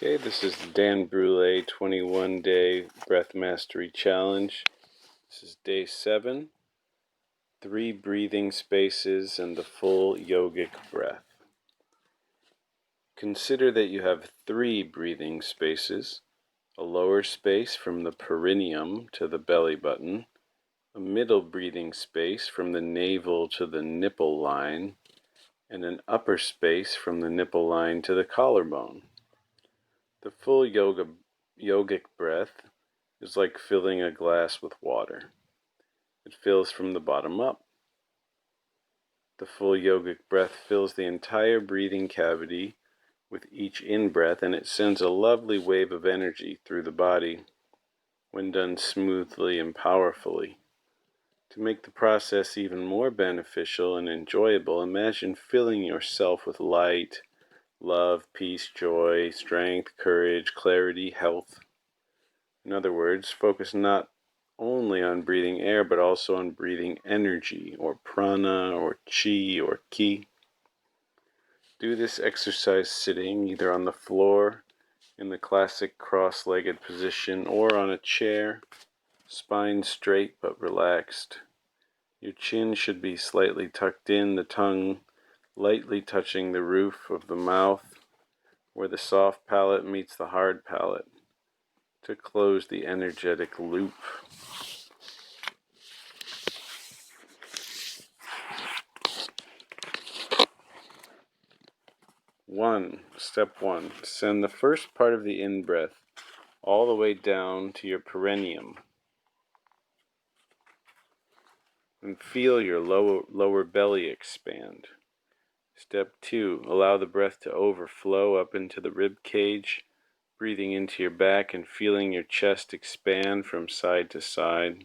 Okay, this is the Dan Brule 21-day Breath Mastery Challenge. This is day 7, 3 breathing spaces and the full yogic breath. Consider that you have 3 breathing spaces, a lower space from the perineum to the belly button, a middle breathing space from the navel to the nipple line, and an upper space from the nipple line to the collarbone. The full yogic breath is like filling a glass with water. It fills from the bottom up. The full yogic breath fills the entire breathing cavity with each in-breath, and it sends a lovely wave of energy through the body when done smoothly and powerfully. To make the process even more beneficial and enjoyable, imagine filling yourself with light, love, peace, joy, strength, courage, clarity, health. In other words, focus not only on breathing air, but also on breathing energy, or prana, or chi, or ki. Do this exercise sitting, either on the floor, in the classic cross-legged position, or on a chair, spine straight but relaxed. Your chin should be slightly tucked in, the tongue lightly touching the roof of the mouth, where the soft palate meets the hard palate, to close the energetic loop. 1. Step 1. Send the first part of the in-breath all the way down to your perineum. And feel your lower belly expand. Step 2. Allow the breath to overflow up into the rib cage, breathing into your back and feeling your chest expand from side to side.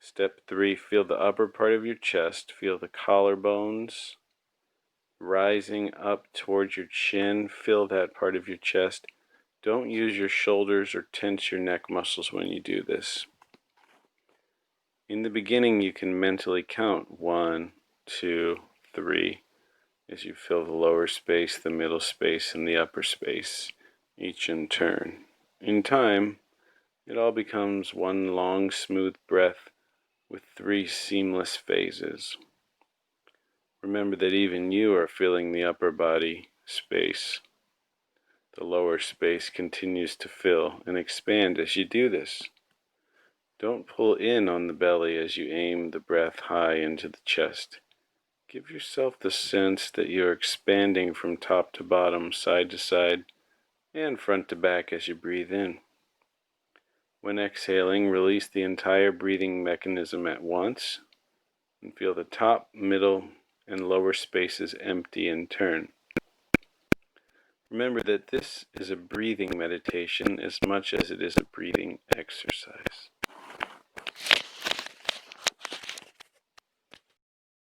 Step 3. Feel the upper part of your chest. Feel the collarbones rising up towards your chin. Feel that part of your chest. Don't use your shoulders or tense your neck muscles when you do this. In the beginning, you can mentally count 1, 2, 3 as you fill the lower space, the middle space, and the upper space, each in turn. In time, it all becomes one long, smooth breath with 3 seamless phases. Remember that even you are filling the upper body space. The lower space continues to fill and expand as you do this. Don't pull in on the belly as you aim the breath high into the chest. Give yourself the sense that you're expanding from top to bottom, side to side, and front to back as you breathe in. When exhaling, release the entire breathing mechanism at once and feel the top, middle, and lower spaces empty in turn. Remember that this is a breathing meditation as much as it is a breathing exercise.